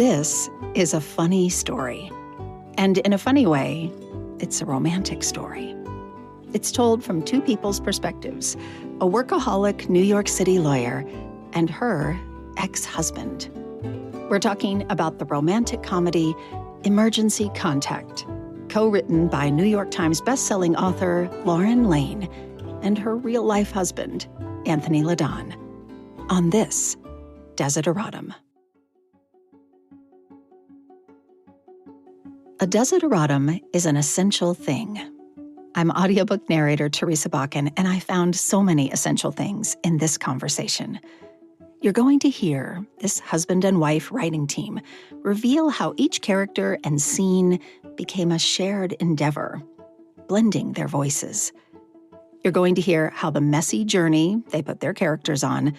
This is a funny story. And in a funny way, it's a romantic story. It's told from two people's perspectives, a workaholic New York City lawyer and her ex-husband. We're talking about the romantic comedy Emergency Contact, co-written by New York Times bestselling author Lauren Layne and her real-life husband, Anthony LeDonne, on this Desideratum. A desideratum is an essential thing. I'm audiobook narrator Teresa Bakken, and I found so many essential things in this conversation. You're going to hear this husband and wife writing team reveal how each character and scene became a shared endeavor, blending their voices. You're going to hear how the messy journey they put their characters on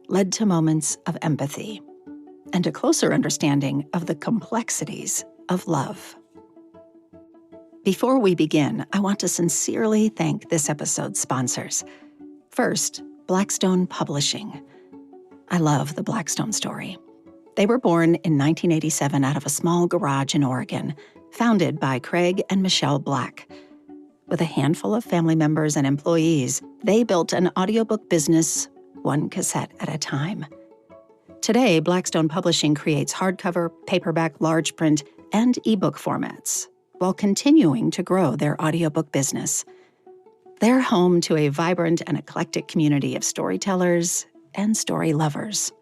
led to moments of empathy and a closer understanding of the complexities of love. Before we begin, I want to sincerely thank this episode's sponsors. First, Blackstone Publishing. I love the Blackstone story. They were born in 1987 out of a small garage in Oregon, founded by Craig and Michelle Black. With a handful of family members and employees, they built an audiobook business, one cassette at a time. Today, Blackstone Publishing creates hardcover, paperback, large print, and ebook formats, while continuing to grow their audiobook business. They're home to a vibrant and eclectic community of storytellers and story lovers,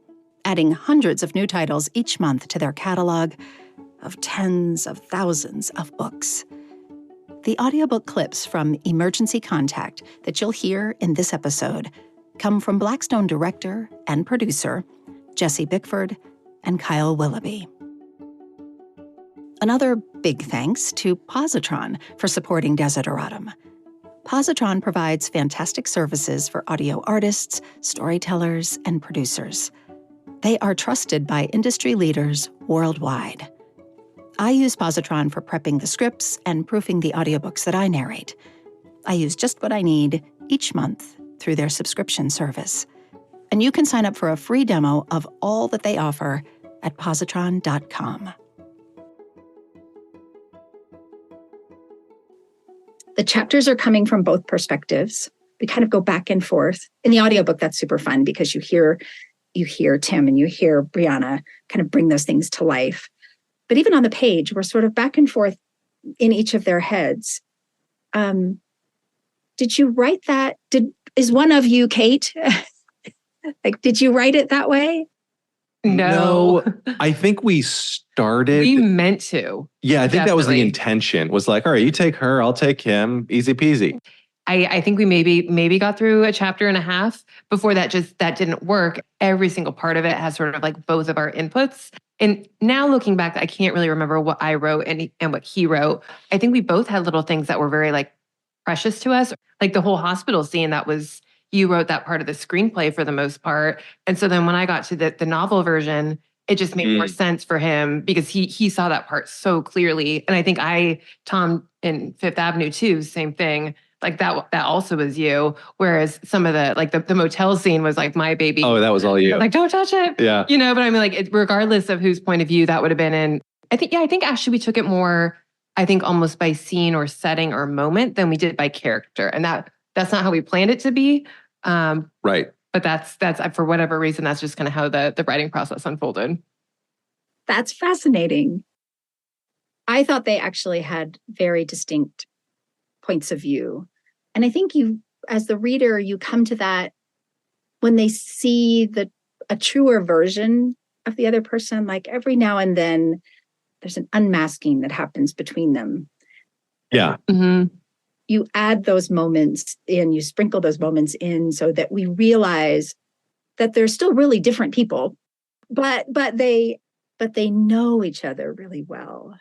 adding hundreds of new titles each month to their catalog of tens of thousands of books. The audiobook clips from Emergency Contact that you'll hear in this episode come from Blackstone director and producer Jesse Bickford and Kyle Willoughby. Another big thanks to Positron for supporting Desideratum. Positron provides fantastic services for audio artists, storytellers, and producers. They are trusted by industry leaders worldwide. I use Positron for prepping the scripts and proofing the audiobooks that I narrate. I use just what I need each month through their subscription service. And you can sign up for a free demo of all that they offer at positron.com. The chapters are coming from both perspectives. We kind of go back and forth. In the audiobook, that's super fun because you hear Tim and you hear Brianna kind of bring those things to life. But even on the page, we're sort of back and forth in each of their heads. Did you write that? Is one of you, Kate? Did you write it that way? No, I think we started. We meant to. Yeah, I think that was the intention. Was like, all right, you take her, I'll take him, easy peasy. I think we maybe got through a chapter and a half before that didn't work. Every single part of it has sort of like both of our inputs. And now looking back, I can't really remember what I wrote and what he wrote. I think we both had little things that were very like precious to us. Like the whole hospital scene, you wrote that part of the screenplay for the most part. And so then when I got to the novel version, it just made more sense for him because he saw that part so clearly. And I think Tom in Fifth Avenue too, same thing. Like that also was you. Whereas some of the motel scene was like my baby. Oh, that was all you. Like, don't touch it. Yeah. But I mean, like, regardless of whose point of view that would have been in, I think actually we took it more, I think almost by scene or setting or moment than we did by character. And that's not how we planned it to be. Right. But that's for whatever reason, that's just kind of how the writing process unfolded. That's fascinating. I thought they actually had very distinct points of view. And I think you, as the reader, you come to that when they see a truer version of the other person. Like every now and then, there's an unmasking that happens between them. Yeah. Mm-hmm. You add those moments in, you sprinkle those moments in so that we realize that they're still really different people, but they know each other really well.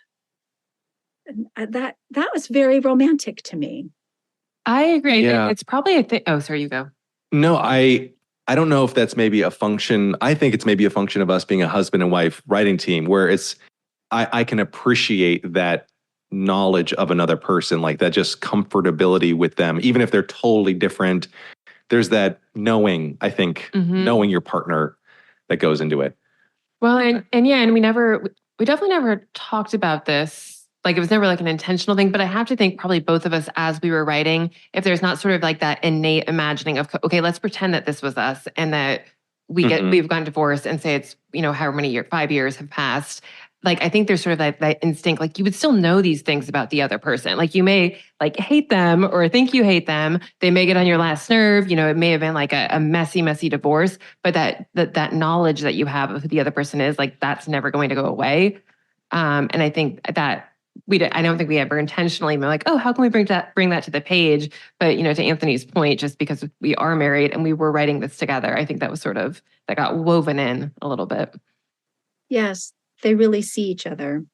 And that was very romantic to me. I agree. Yeah. It's probably a thing. Oh, sorry, you go. No, I don't know if that's maybe a function. I think it's maybe a function of us being a husband and wife writing team where I can appreciate that knowledge of another person, like that just comfortability with them, even if they're totally different. There's that knowing, I think, knowing your partner that goes into it. Well, and we never, We definitely never talked about this. Like it was never like an intentional thing, but I have to think probably both of us as we were writing, if there's not sort of like that innate imagining of, okay, let's pretend that this was us and that we've gotten divorced and say it's, however many years, 5 years have passed. Like, I think there's sort of that instinct, like you would still know these things about the other person. Like you may like hate them or think you hate them. They may get on your last nerve. It may have been like a messy, messy divorce, but that knowledge that you have of who the other person is, like that's never going to go away. And I think that I don't think we ever intentionally been like, oh, how can we bring that to the page? But, to Anthony's point, just because we are married and we were writing this together, I think that was that got woven in a little bit. Yes, they really see each other.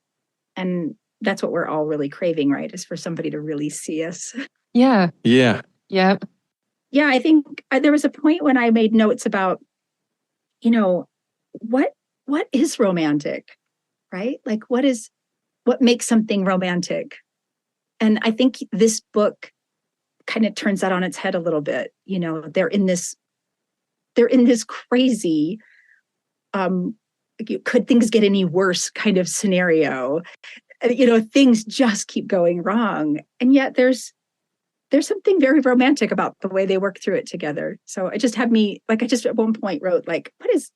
And that's what we're all really craving, right? Is for somebody to really see us. Yeah. Yeah. Yep. Yeah, I think there was a point when I made notes about, what is romantic, right? Like what makes something romantic? And I think this book kind of turns that on its head a little bit. They're in this crazy, could things get any worse kind of scenario? Things just keep going wrong. And yet there's something very romantic about the way they work through it together. So it just had me, like, I just at one point wrote, like, what is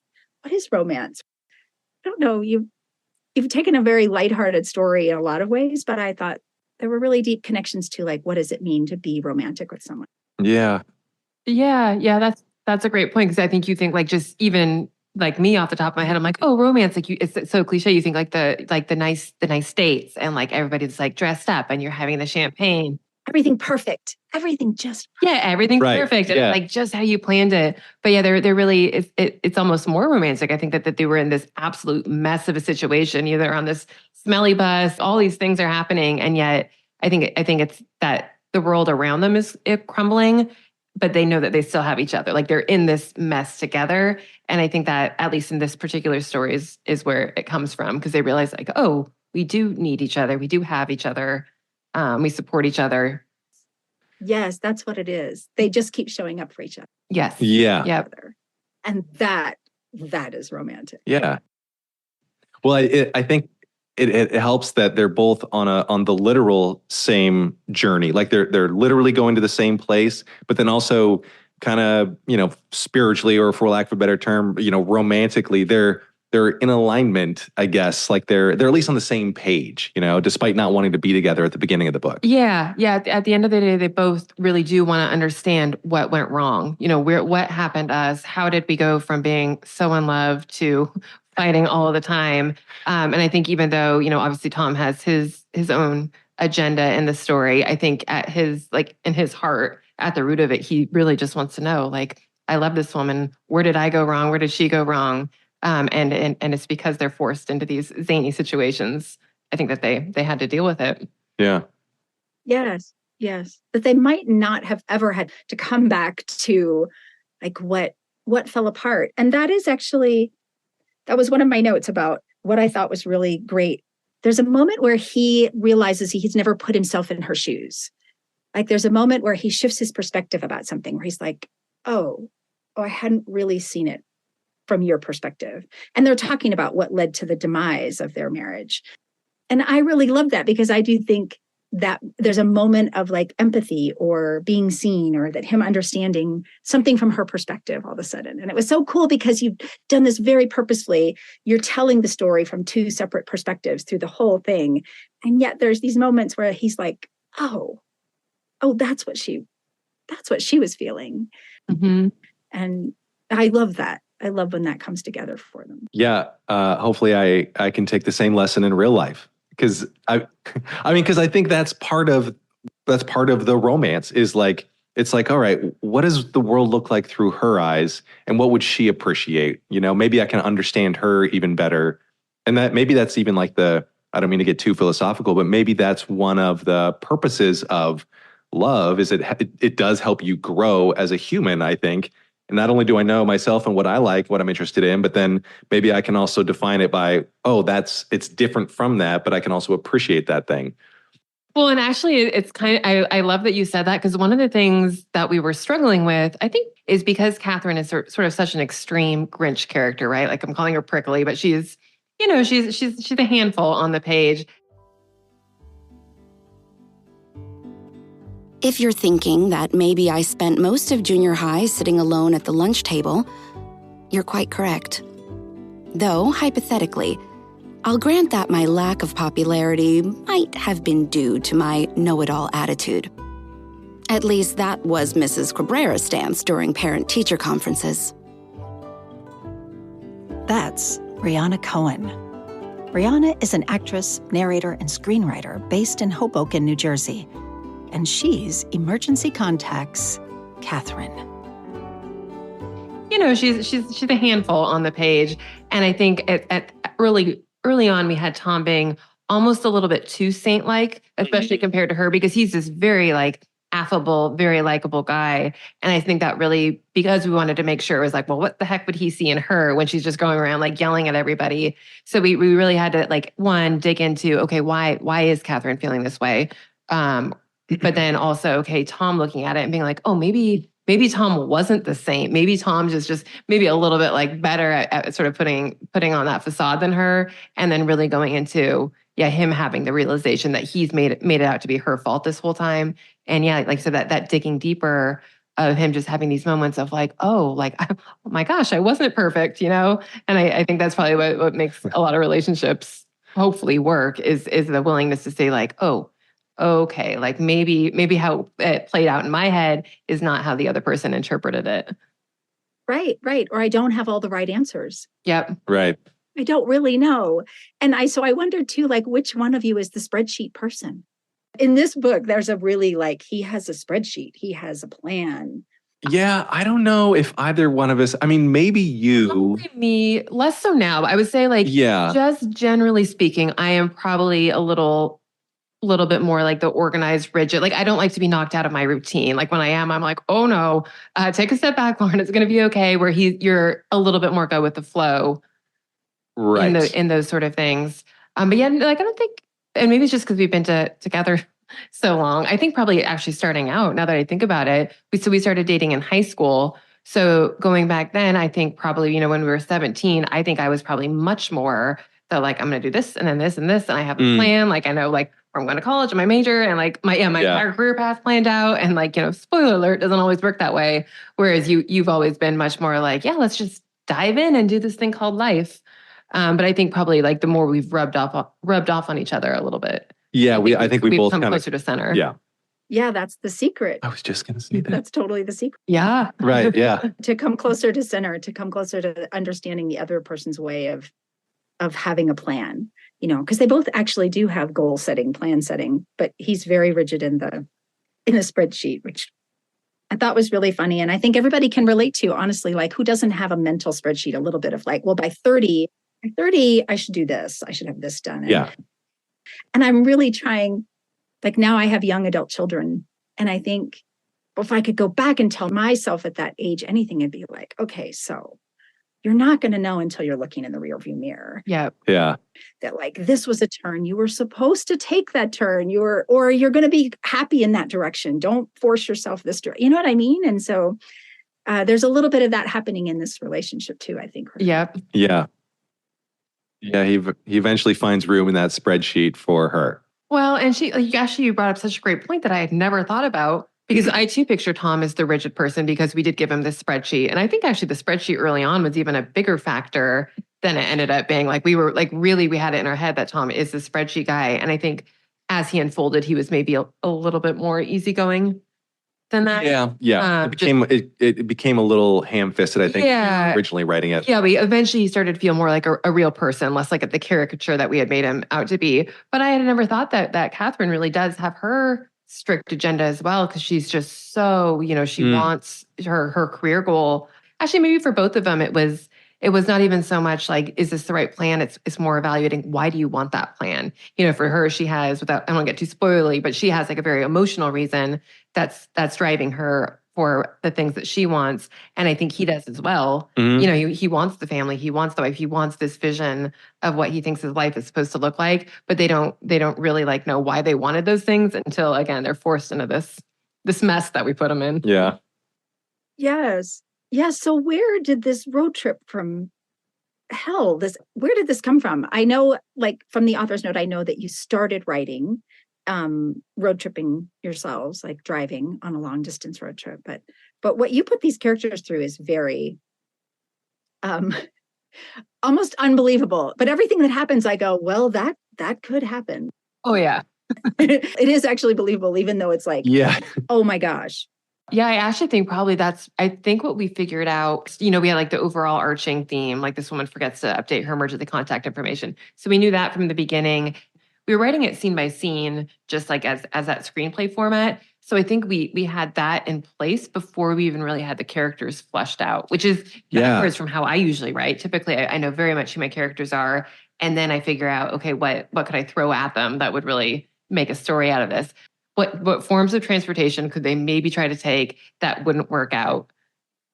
romance? I don't know. You've taken a very lighthearted story in a lot of ways, but I thought there were really deep connections to, like, what does it mean to be romantic with someone? Yeah. Yeah. That's a great point. Because I think you think like just even like me off the top of my head, I'm like, oh, romance, like it's so cliche. You think like the nice dates and like everybody's like dressed up and you're having the champagne. Everything perfect. Everything just perfect. Yeah, everything's perfect. And it's like just how you planned it. But yeah, they're really it's almost more romantic. I think that they were in this absolute mess of a situation. They're on this smelly bus, all these things are happening. And yet I think it's that the world around them is crumbling, but they know that they still have each other. Like they're in this mess together. And I think that at least in this particular story is where it comes from, because they realize like, oh, we do need each other. We do have each other. We support each other. Yes, that's what it is. They just keep showing up for each other. Yes. Yeah. Yep. And that is romantic. Yeah. Well, I think it helps that they're both on the literal same journey. Like they're literally going to the same place, but then also kind of, spiritually, or for lack of a better term, romantically, they're in alignment, I guess. Like they're at least on the same page, despite not wanting to be together at the beginning of the book. Yeah. At the end of the day, they both really do want to understand what went wrong. What happened to us? How did we go from being so in love to fighting all of the time? And I think even though, obviously Tom has his own agenda in the story, I think in his heart, at the root of it, he really just wants to know, like, I love this woman. Where did I go wrong? Where did she go wrong? And it's because they're forced into these zany situations. I think that they had to deal with it. Yeah. Yes. That they might not have ever had to come back to, like, what fell apart. And that was one of my notes about what I thought was really great. There's a moment where he realizes he's never put himself in her shoes. Like there's a moment where he shifts his perspective about something, where he's like, oh, I hadn't really seen it from your perspective. And they're talking about what led to the demise of their marriage. And I really love that, because I do think that there's a moment of like empathy or being seen, or that him understanding something from her perspective all of a sudden. And it was so cool because you've done this very purposefully. You're telling the story from two separate perspectives through the whole thing. And yet there's these moments where he's like, oh, that's what she was feeling. Mm-hmm. And I love that. I love when that comes together for them. Yeah. Hopefully I can take the same lesson in real life. Because I think that's part of the romance, is like, it's like, all right, what does the world look like through her eyes, and what would she appreciate? Maybe I can understand her even better. And maybe that's even like I don't mean to get too philosophical, but maybe that's one of the purposes of love, is it does help you grow as a human, I think. And not only do I know myself and what I like, what I'm interested in, but then maybe I can also define it by, it's different from that, but I can also appreciate that thing. Well, and actually it's I love that you said that, because one of the things that we were struggling with, I think, is because Catherine is sort of such an extreme Grinch character, right? Like I'm calling her prickly, but she's, she's a handful on the page. If you're thinking that maybe I spent most of junior high sitting alone at the lunch table, you're quite correct. Though, hypothetically, I'll grant that my lack of popularity might have been due to my know-it-all attitude. At least that was Mrs. Cabrera's stance during parent-teacher conferences. That's Brianna Cohen. Brianna is an actress, narrator, and screenwriter based in Hoboken, New Jersey. And she's Emergency Contact's Catherine. She's a handful on the page. And I think at early on, we had Tom being almost a little bit too saint-like, especially compared to her, because he's this very affable, very likable guy. And I think that really, because we wanted to make sure it was well, what the heck would he see in her when she's just going around yelling at everybody? So we really had to one, dig into, okay, why is Catherine feeling this way? But then also, okay, Tom looking at it and being oh, maybe Tom wasn't the saint. Maybe Tom's just maybe a little bit better at sort of putting on that facade than her. And then really going into, him having the realization that he's made it out to be her fault this whole time. And like I said, that digging deeper of him just having these moments of oh my gosh, I wasn't perfect, And I think that's probably what makes a lot of relationships hopefully work is the willingness to say oh, okay, maybe how it played out in my head is not how the other person interpreted it. Right. Or I don't have all the right answers. Yep. Right. I don't really know. And so I wondered too, which one of you is the spreadsheet person? In this book, there's a really he has a spreadsheet. He has a plan. Yeah, I don't know if either one of us, maybe you. Probably me, less so now, but I would say just generally speaking, I am probably a little bit more the organized, rigid. I don't like to be knocked out of my routine. When I am, I'm oh no, take a step back, Lauren. It's going to be okay. Where you're a little bit more go with the flow, right? In those sort of things. But yeah, I don't think, and maybe it's just because we've been together so long. I think probably actually starting out. Now that I think about it, we started dating in high school. So going back then, I think probably when we were 17, I think I was probably much more the I'm going to do this and then this and this, and I have a plan. I know where I'm going to college and my major and my entire career path planned out. And spoiler alert, doesn't always work that way. Whereas you've always been much more let's just dive in and do this thing called life. But I think probably the more we've rubbed off on each other a little bit. Yeah, I think we both come kind closer to center. Yeah. Yeah, that's the secret. I was just going to say that. That's totally the secret. Yeah. Right. Yeah. To come closer to center, to come closer to understanding the other person's way of having a plan, because they both actually do have goal setting, plan setting, but he's very rigid in the spreadsheet, which I thought was really funny. And I think everybody can relate to, honestly, who doesn't have a mental spreadsheet, a little bit of well, by 30, I should do this. I should have this done. And I'm really trying, now I have young adult children. And I think if I could go back and tell myself at that age anything, it'd be okay, so you're not going to know until you're looking in the rearview mirror. Yeah. Yeah. That this was a turn. You were supposed to take that turn. Or you're going to be happy in that direction. Don't force yourself this direction. You know what I mean? And so there's a little bit of that happening in this relationship too, I think. Yep. Yeah. Yeah. He eventually finds room in that spreadsheet for her. Well, and you brought up such a great point that I had never thought about. Because I too picture Tom as the rigid person because we did give him this spreadsheet. And I think actually the spreadsheet early on was even a bigger factor than it ended up being. We were really, we had it in our head that Tom is the spreadsheet guy. And I think as he unfolded, he was maybe a little bit more easygoing than that. Yeah. It became a little ham-fisted, I think, originally writing it. Yeah, eventually he started to feel more like a real person, less like the caricature that we had made him out to be. But I had never thought that Catherine really does have her strict agenda as well, because she's just so, she wants her career goal. Actually, maybe for both of them, it was not even so much is this the right plan? It's more evaluating, why do you want that plan? For her, she has, I don't want to get too spoilery, but she has a very emotional reason that's driving her for the things that she wants. And I think he does as well. Mm-hmm. He wants the family, he wants the wife, he wants this vision of what he thinks his life is supposed to look like, but they don't really know why they wanted those things until, again, they're forced into this mess that we put them in. Yeah. Yes. Yeah. So where did this road trip from hell, where did this come from? I know, like from the author's note, I know that you started writing road tripping yourselves, like driving on a long distance road trip. But what you put these characters through is very almost unbelievable. But everything that happens, I go, well, that could happen. Oh, yeah. It is actually believable, even though it's like, Yeah. oh my gosh. Yeah, I actually think probably I think what we figured out, we had like the overall arching theme, like this woman forgets to update her emergency contact information. So we knew that from the beginning. We were writing it scene by scene, just like as that screenplay format. So I think we had that in place before we even really had the characters fleshed out, which is backwards from how I usually write. Typically, I know very much who my characters are, and then I figure out, okay, what could I throw at them that would really make a story out of this? What forms of transportation could they maybe try to take that wouldn't work out?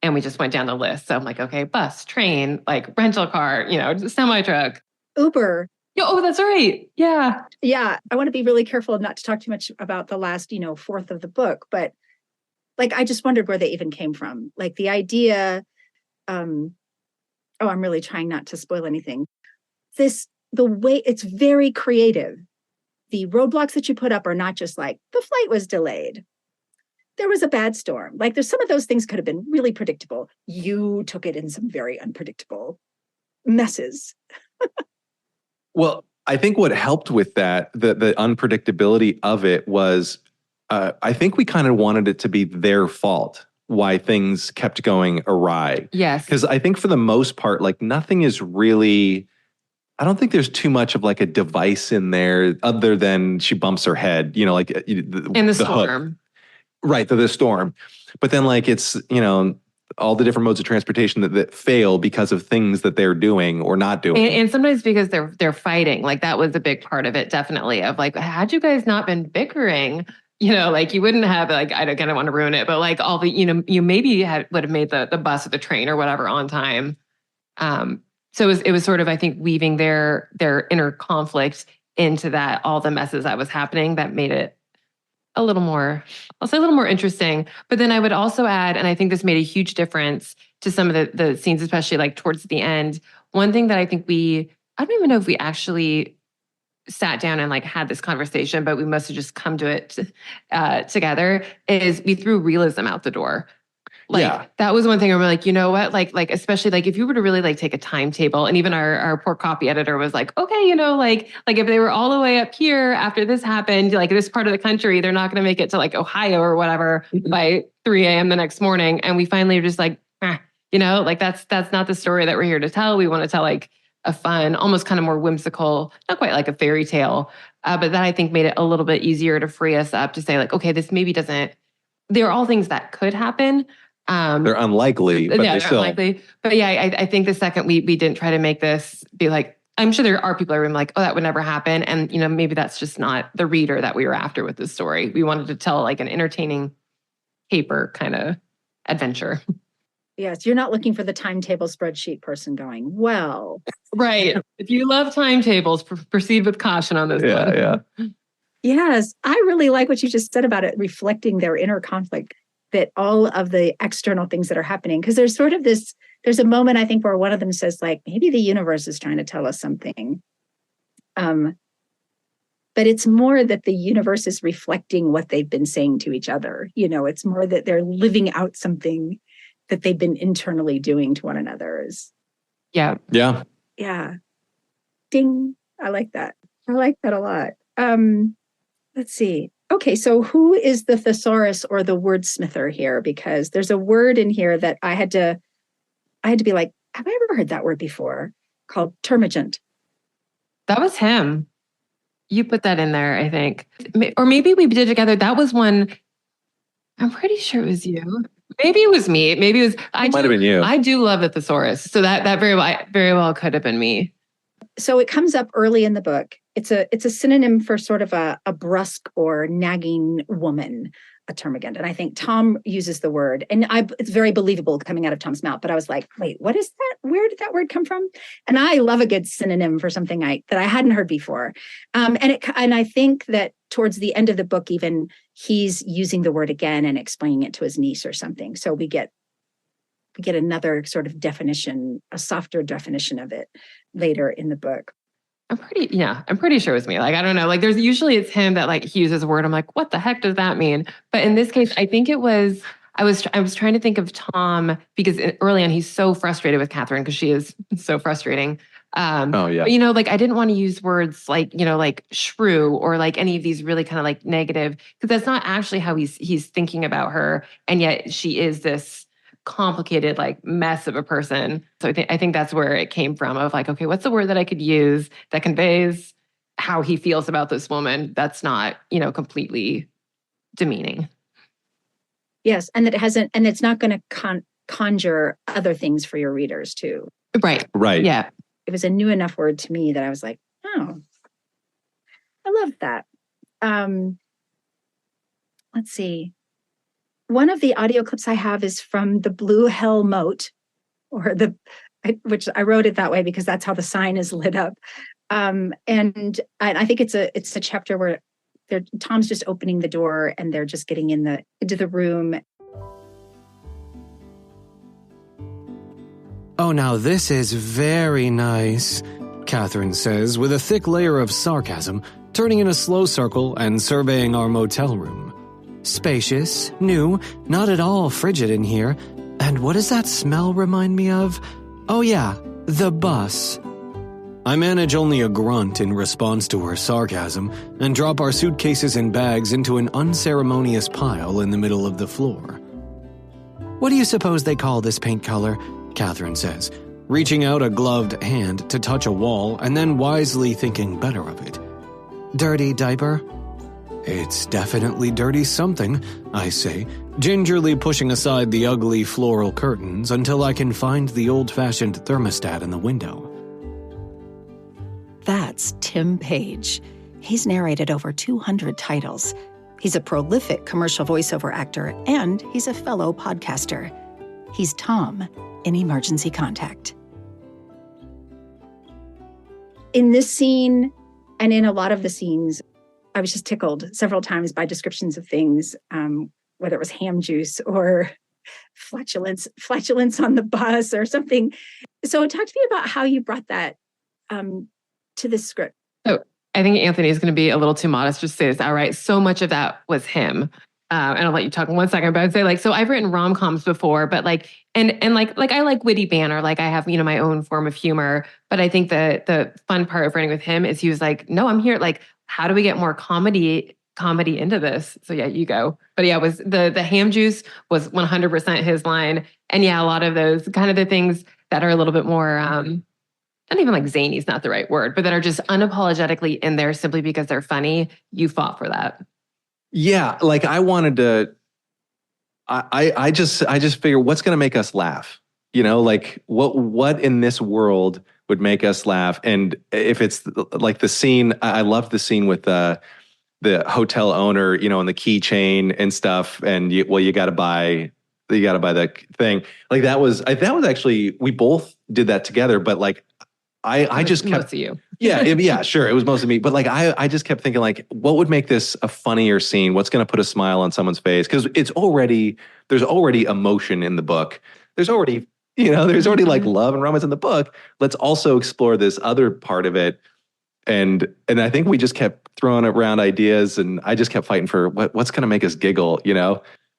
And we just went down the list. So I'm like, okay, bus, train, like rental car, semi truck, Uber. Oh, that's right. Yeah. Yeah. I want to be really careful not to talk too much about the last, fourth of the book, but like, I just wondered where they even came from. Like the idea, I'm really trying not to spoil anything. The way it's very creative. The roadblocks that you put up are not just like the flight was delayed. There was a bad storm. Like there's some of those things could have been really predictable. You took it in some very unpredictable messes. Well, I think what helped with that, the unpredictability of it was, I think we kind of wanted it to be their fault why things kept going awry. Yes. Because I think for the most part, like nothing is really, I don't think there's too much of like a device in there other than she bumps her head, like in the storm. Hook. Right, the storm. But then like it's, all the different modes of transportation that fail because of things that they're doing or not doing. And sometimes because they're fighting. Like that was a big part of it, definitely, of like, had you guys not been bickering, like you wouldn't have, like, I don't want to ruin it, but like all the, you maybe would have made the bus or the train or whatever on time. So it was sort of, I think, weaving their inner conflict into that, all the messes that was happening that made it a little more interesting. But then I would also add, and I think this made a huge difference to some of the scenes, especially like towards the end. One thing that I think I don't even know if we actually sat down and like had this conversation, but we must have just come to it together, is we threw realism out the door. Like that was one thing where we're like, you know what? Like especially like if you were to really like take a timetable, and even our poor copy editor was like, okay, like if they were all the way up here after this happened, like this part of the country, they're not going to make it to like Ohio or whatever by 3 a.m. the next morning. And we finally were just like, like that's not the story that we're here to tell. We want to tell like a fun, almost kind of more whimsical, not quite like a fairy tale, but that I think made it a little bit easier to free us up to say like, okay, this maybe doesn't. They're all things that could happen. They're unlikely, but they're still unlikely. But yeah, I think the second we didn't try to make this be like, I'm sure there are people who are like, oh, that would never happen. And, maybe that's just not the reader that we were after with this story. We wanted to tell like an entertaining paper kind of adventure. Yes, you're not looking for the timetable spreadsheet person going, well. Right. If you love timetables, proceed with caution on this one. Yeah. Yes, I really like what you just said about it, reflecting their inner conflict, that all of the external things that are happening, because there's sort of there's a moment I think where one of them says like, maybe the universe is trying to tell us something. But it's more that the universe is reflecting what they've been saying to each other. It's more that they're living out something that they've been internally doing to one another. Yeah. Ding. I like that. I like that a lot. Let's see. Okay, so who is the thesaurus or the wordsmither here? Because there's a word in here that I had to be like, have I ever heard that word before? Called termagant. That was him. You put that in there, I think. Or maybe we did together. That was one. I'm pretty sure it was you. Maybe it was me. Maybe it was. It might have been you. I do love the thesaurus. So that very well could have been me. So it comes up early in the book. It's a synonym for sort of a brusque or nagging woman, a termagant. And I think Tom uses the word, and it's very believable coming out of Tom's mouth. But I was like, wait, what is that? Where did that word come from? And I love a good synonym for something that I hadn't heard before. And I think that towards the end of the book, even he's using the word again and explaining it to his niece or something. So we get we get another sort of definition, a softer definition of it later in the book. I'm pretty sure it was me. Like, I don't know. Like, there's usually it's him that like he uses a word. I'm like, what the heck does that mean? But in this case, I think it was, I was trying to think of Tom because early on he's so frustrated with Catherine because she is so frustrating. Oh yeah. But, like I didn't want to use words like, like shrew or like any of these really kind of like negative, because that's not actually how he's thinking about her. And yet she is this complicated like mess of a person. So I think that's where it came from of like, okay, what's the word that I could use that conveys how he feels about this woman that's not, completely demeaning. Yes, and that it hasn't, and it's not going to conjure other things for your readers too. Right. Yeah. It was a new enough word to me that I was like, oh, I love that. Let's see. One of the audio clips I have is from the Blue Hell Moat, which I wrote it that way because that's how the sign is lit up. And I think it's a chapter where Tom's just opening the door and they're just getting into the room. Oh, now this is very nice, Catherine says with a thick layer of sarcasm, turning in a slow circle and surveying our motel room. Spacious, new, not at all frigid in here. And what does that smell remind me of? Oh yeah, the bus. I manage only a grunt in response to her sarcasm and drop our suitcases and bags into an unceremonious pile in the middle of the floor. What do you suppose they call this paint color? Catherine says, reaching out a gloved hand to touch a wall and then wisely thinking better of it. Dirty diaper? It's definitely dirty something, I say, gingerly pushing aside the ugly floral curtains until I can find the old-fashioned thermostat in the window. That's Tim Page. He's narrated over 200 titles. He's a prolific commercial voiceover actor, and he's a fellow podcaster. He's Tom in Emergency Contact. In this scene, and in a lot of the scenes, I was just tickled several times by descriptions of things, whether it was ham juice or flatulence on the bus or something. So talk to me about how you brought that to this script. So I think Anthony is going to be a little too modest just to say this outright. So much of that was him. And I'll let you talk in 1 second, but I'd say so I've written rom-coms before, but and I like witty banter. Like I have, my own form of humor, but I think the fun part of writing with him is he was like, no, I'm here. Like, how do we get more comedy into this? So yeah, you go. But yeah, it was the ham juice was 100% his line. And yeah, a lot of those kind of the things that are a little bit more, not even like zany is not the right word, but that are just unapologetically in there simply because they're funny. You fought for that. Yeah, like I wanted to. I just figure what's going to make us laugh. Like what in this world would make us laugh? And if it's like the scene, I loved the scene with the hotel owner, and the keychain and stuff. And you got to buy the thing. Like that was actually we both did that together. But like I just kept most of you. Yeah, sure. It was mostly me. But like, I just kept thinking like, what would make this a funnier scene? What's going to put a smile on someone's face? Because there's already emotion in the book. There's already like love and romance in the book. Let's also explore this other part of it. And I think we just kept throwing around ideas and I just kept fighting for what's going to make us giggle,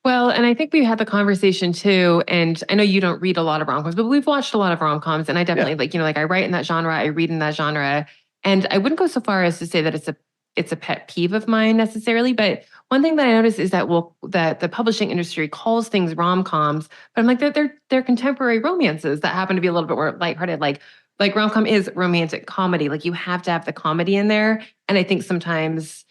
Well, and I think we had the conversation too, and I know you don't read a lot of rom-coms, but we've watched a lot of rom-coms, and I definitely I write in that genre, I read in that genre, and I wouldn't go so far as to say that it's a pet peeve of mine necessarily, but one thing that I noticed is that that the publishing industry calls things rom-coms, but I'm like they're contemporary romances that happen to be a little bit more lighthearted, like rom-com is romantic comedy, like you have to have the comedy in there, and I think sometimes.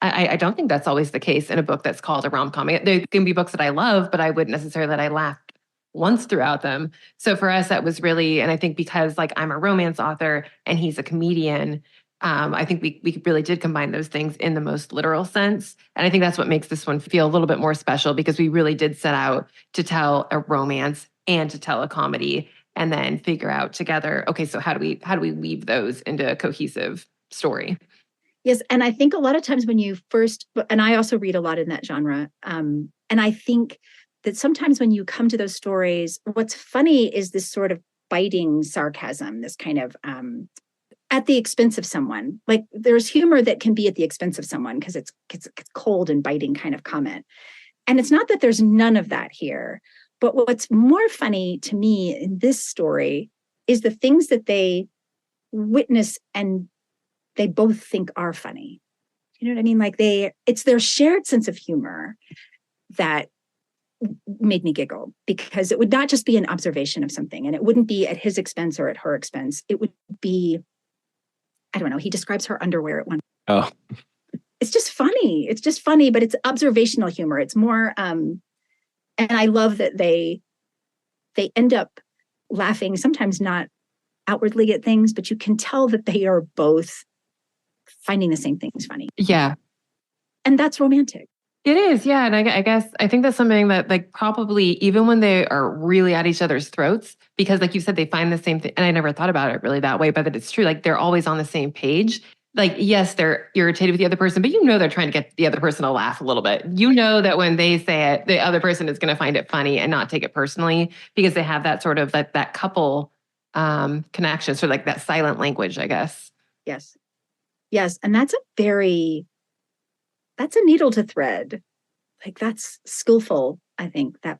I don't think that's always the case in a book that's called a rom-com. There can be books that I love, but I wouldn't necessarily that I laughed once throughout them. So for us, that was really, and I think because I'm a romance author and he's a comedian, I think we really did combine those things in the most literal sense. And I think that's what makes this one feel a little bit more special because we really did set out to tell a romance and to tell a comedy and then figure out together, okay, so how do we weave those into a cohesive story? Yes, and I think a lot of times when you first, and I also read a lot in that genre, and I think that sometimes when you come to those stories, what's funny is this sort of biting sarcasm, this kind of at the expense of someone. Like there's humor that can be at the expense of someone because it's cold and biting kind of comment. And it's not that there's none of that here, but what's more funny to me in this story is the things that they witness and they both think are funny. You know what I mean? Like it's their shared sense of humor that made me giggle, because it would not just be an observation of something, and it wouldn't be at his expense or at her expense. It would be, I don't know, he describes her underwear at one. Oh, it's just funny. It's just funny, but it's observational humor. It's more, and I love that they end up laughing, sometimes not outwardly at things, but you can tell that they are both finding the same things funny. Yeah. And that's romantic. It is, yeah. And I guess I think that's something that like probably even when they are really at each other's throats, because like you said, they find the same thing. And I never thought about it really that way, but that it's true. Like they're always on the same page. Like, yes, they're irritated with the other person, but you know they're trying to get the other person to laugh a little bit. You know that when they say it, the other person is going to find it funny and not take it personally, because they have that sort of that couple connection, sort of like that silent language, I guess. Yes. Yes. And that's a needle to thread. Like that's skillful, I think, that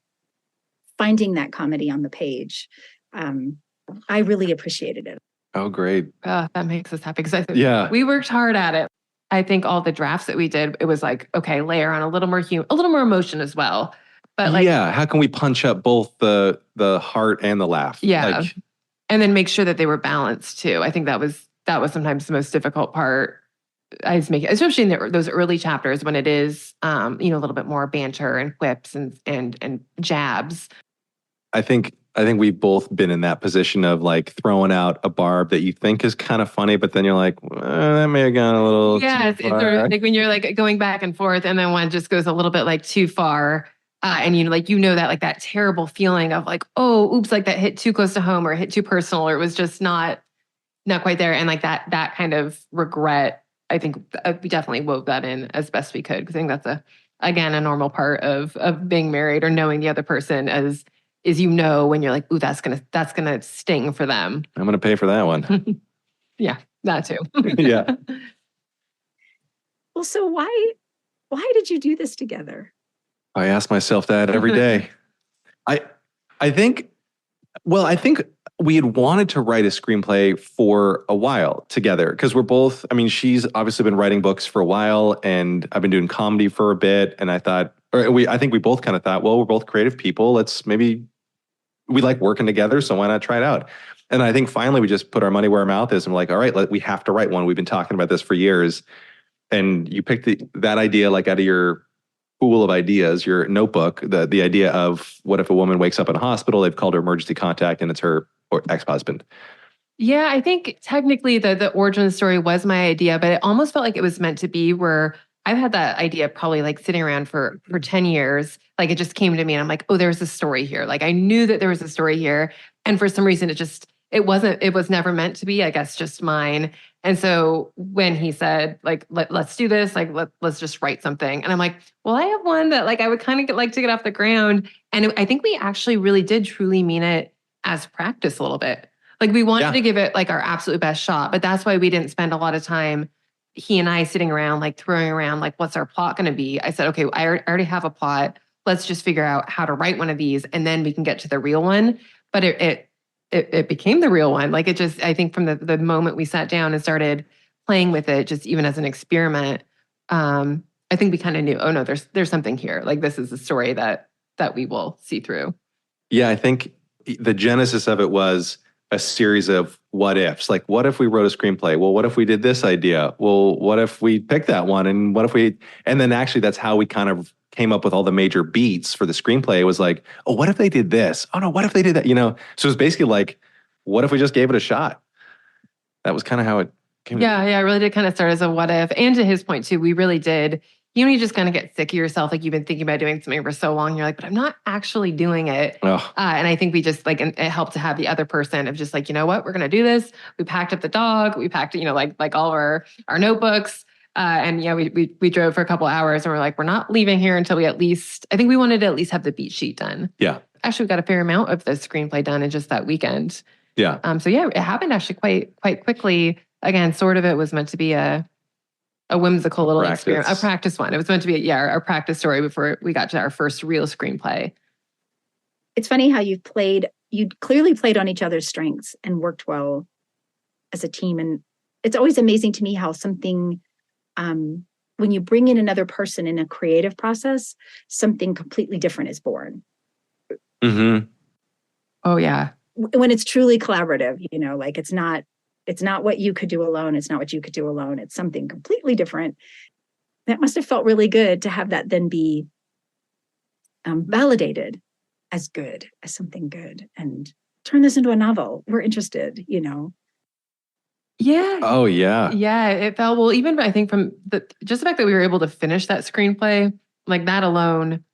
finding that comedy on the page. I really appreciated it. Oh, great. That makes us happy because Yeah. we worked hard at it. I think all the drafts that we did, it was like, okay, layer on a little more a little more emotion as well. But like, yeah, how can we punch up both the heart and the laugh? Yeah. Like, and then make sure that they were balanced too. I think that was sometimes the most difficult part. I was making, especially in those early chapters when it is, a little bit more banter and quips and jabs. I think we've both been in that position of like throwing out a barb that you think is kind of funny, but then you're like, that may have gone a little Yes, too it's far. sort of like when you're like going back and forth, and then one just goes a little bit like too far, and that like that terrible feeling of like, oh, oops, like that hit too close to home or hit too personal, or it was just not quite there, and like that kind of regret. I think we definitely wove that in as best we could, because I think that's a normal part of being married or knowing the other person is when you're like, ooh, that's gonna sting for them. I'm gonna pay for that one. Yeah, that too. Yeah. Well, so why did you do this together? I ask myself that every day. I think we had wanted to write a screenplay for a while together, because we're both, she's obviously been writing books for a while, and I've been doing comedy for a bit. And I think we both kind of thought, well, we're both creative people. We like working together, so why not try it out? And I think finally we just put our money where our mouth is and we're like, all right, we have to write one. We've been talking about this for years. And you picked that idea like out of your pool of ideas, your notebook, the idea of what if a woman wakes up in a hospital, they've called her emergency contact, and it's her or ex-husband. Yeah, I think technically the origin of the story was my idea, but it almost felt like it was meant to be, where I've had that idea probably like sitting around for 10 years. Like it just came to me and I'm like, oh, there's a story here. Like I knew that there was a story here. And for some reason it was never meant to be, I guess, just mine. And so when he said like, let's do this, like, let's just write something. And I'm like, well, I have one that like, I would kind of like to get off the ground. And I think we actually really did truly mean it as practice a little bit. Like we wanted to give it like our absolute best shot, but that's why we didn't spend a lot of time, he and I, sitting around, like throwing around, like, what's our plot going to be? I said, okay, I already have a plot. Let's just figure out how to write one of these, and then we can get to the real one. But it became the real one. Like I think from the moment we sat down and started playing with it, just even as an experiment, I think we kind of knew, oh no, there's something here. Like this is a story that we will see through. Yeah, I think the genesis of it was a series of what ifs. Like, what if we wrote a screenplay? Well, what if we did this idea? Well, what if we picked that one? And and then actually that's how we kind of came up with all the major beats for the screenplay. It was like, oh, what if they did this? Oh no, what if they did that? So it was basically like, what if we just gave it a shot? That was kind of how it came. Yeah, it really did kind of start as a what if. And to his point too, we really did. You just kind of get sick of yourself. Like you've been thinking about doing something for so long. You're like, but I'm not actually doing it. And I think we just like, it helped to have the other person of just like, you know what, we're going to do this. We packed up the dog. We packed, like all of our notebooks. And yeah, we drove for a couple hours and we're like, we're not leaving here until we I think we wanted to at least have the beat sheet done. Yeah. Actually, we got a fair amount of the screenplay done in just that weekend. Yeah. So yeah, it happened actually quite quickly. Again, sort of it was meant to be a whimsical little experiment, a practice one. It was meant to be, our practice story before we got to our first real screenplay. It's funny how you clearly played on each other's strengths and worked well as a team. And it's always amazing to me how something, when you bring in another person in a creative process, something completely different is born. Mm-hmm. Oh yeah. When it's truly collaborative, like it's not what you could do alone. It's not what you could do alone. It's something completely different. That must have felt really good to have that then be validated as good, as something good, and turn this into a novel. We're interested, Yeah. Oh yeah. Yeah. It felt, well, even I think from just the fact that we were able to finish that screenplay, like that alone,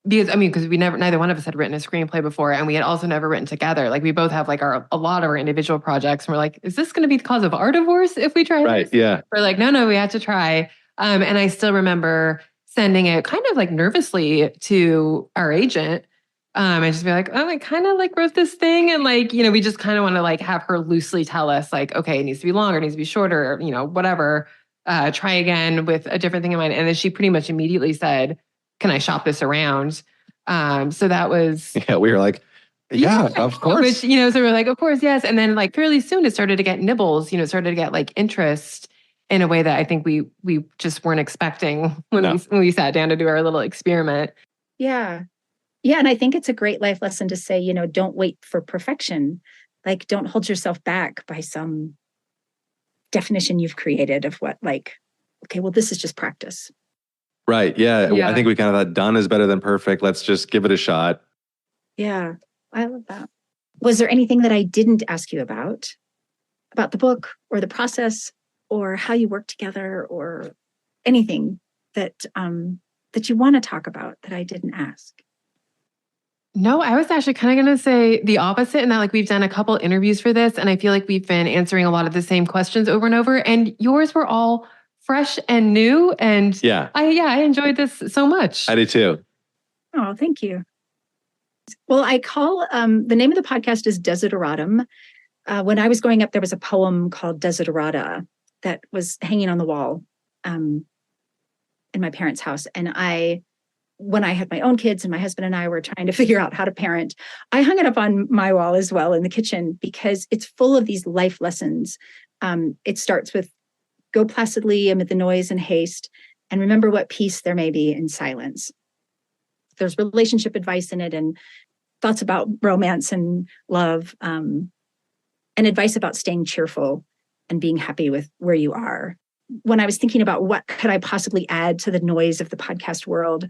because neither one of us had written a screenplay before, and we had also never written together. Like we both have like a lot of our individual projects, and we're like, is this going to be the cause of our divorce if we try this? Right. Yeah. We're like, no, we had to try. And I still remember sending it kind of like nervously to our agent. And just be like, oh, I kind of like wrote this thing. And like, we just kind of want to like have her loosely tell us like, okay, it needs to be longer, it needs to be shorter, whatever, try again with a different thing in mind. And then she pretty much immediately said, can I shop this around? So that was. Yeah, we were like, yeah, of course. Which, so we're like, of course, yes. And then like fairly soon it started to get nibbles, it started to get like interest in a way that I think we just weren't expecting when we sat down to do our little experiment. Yeah. Yeah. And I think it's a great life lesson to say, don't wait for perfection. Like, don't hold yourself back by some definition you've created of what, like, okay, well, this is just practice. Right. Yeah. I think we kind of thought done is better than perfect. Let's just give it a shot. Yeah. I love that. Was there anything that I didn't ask you about the book or the process or how you work together or anything that you want to talk about that I didn't ask? No, I was actually kind of going to say the opposite, in that like we've done a couple interviews for this, and I feel like we've been answering a lot of the same questions over and over, and yours were all fresh and new. And I enjoyed this so much. I did too. Oh, thank you. Well, I call the name of the podcast is Desideratum. When I was growing up, there was a poem called Desiderata that was hanging on the wall in my parents' house, and when I had my own kids and my husband and I were trying to figure out how to parent, I hung it up on my wall as well in the kitchen because it's full of these life lessons. It starts with go placidly amid the noise and haste and remember what peace there may be in silence. There's relationship advice in it and thoughts about romance and love and advice about staying cheerful and being happy with where you are. When I was thinking about what could I possibly add to the noise of the podcast world,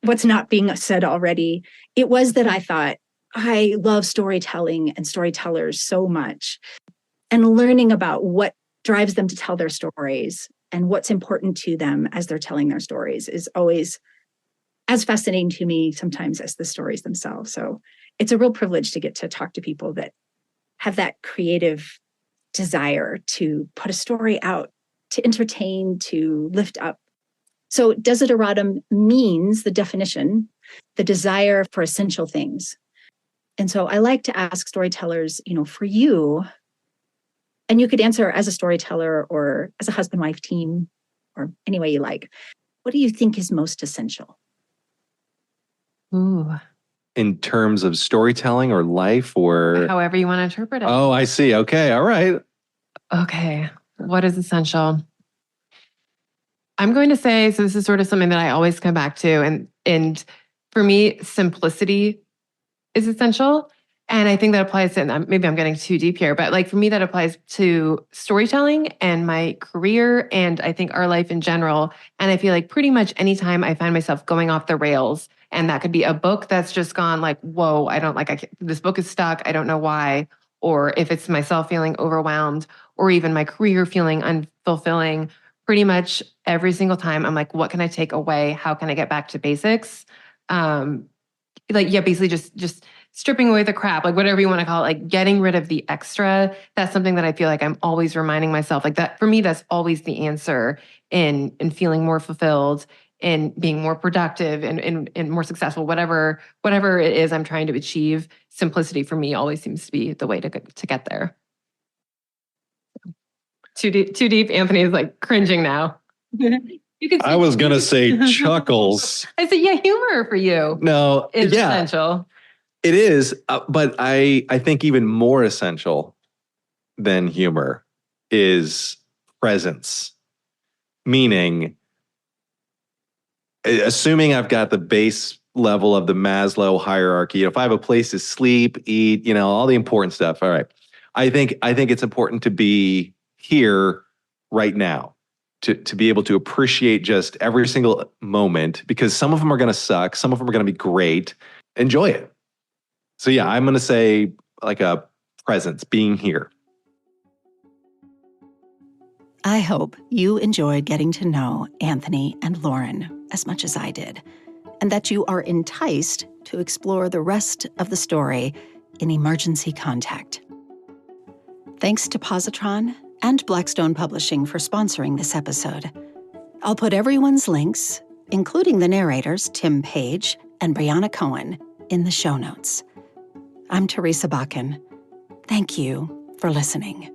what's not being said already, it was that I thought, I love storytelling and storytellers so much. And learning about what drives them to tell their stories and what's important to them as they're telling their stories is always as fascinating to me sometimes as the stories themselves. So it's a real privilege to get to talk to people that have that creative desire to put a story out, to entertain, to lift up. So desideratum means the definition, the desire for essential things. And so I like to ask storytellers, for you, and you could answer as a storyteller or as a husband-wife team or any way you like, what do you think is most essential? Ooh. In terms of storytelling or life or? However you want to interpret it. Oh, I see. Okay. All right. Okay. What is essential? I'm going to say, so this is sort of something that I always come back to. And for me, simplicity is essential. And I think that applies to, maybe I'm getting too deep here, but like for me, that applies to storytelling and my career and I think our life in general. And I feel like pretty much anytime I find myself going off the rails, and that could be a book that's just gone like, whoa, this book is stuck. I don't know why. Or if it's myself feeling overwhelmed or even my career feeling unfulfilling, pretty much every single time I'm like, what can I take away? How can I get back to basics? Basically just stripping away the crap, like whatever you want to call it, like getting rid of the extra. That's something that I feel like I'm always reminding myself, like that for me, that's always the answer in feeling more fulfilled and being more productive and more successful, whatever it is I'm trying to achieve. Simplicity for me always seems to be the way to get there. Too deep. Anthony is like cringing now. You can. I was gonna say chuckles. I said, yeah, humor for you. No, is yeah, essential. it is. But I think even more essential than humor is presence. Meaning, assuming I've got the base level of the Maslow hierarchy, if I have a place to sleep, eat, all the important stuff. All right. I think it's important to be here right now, to be able to appreciate just every single moment, because some of them are going to suck. Some of them are going to be great. Enjoy it. So yeah, I'm going to say like a presence, being here. I hope you enjoyed getting to know Anthony and Lauren as much as I did, and that you are enticed to explore the rest of the story in Emergency Contact. Thanks to Positron and Blackstone Publishing for sponsoring this episode. I'll put everyone's links, including the narrators Tim Page and Brianna Cohen, in the show notes. I'm Teresa Bakken. Thank you for listening.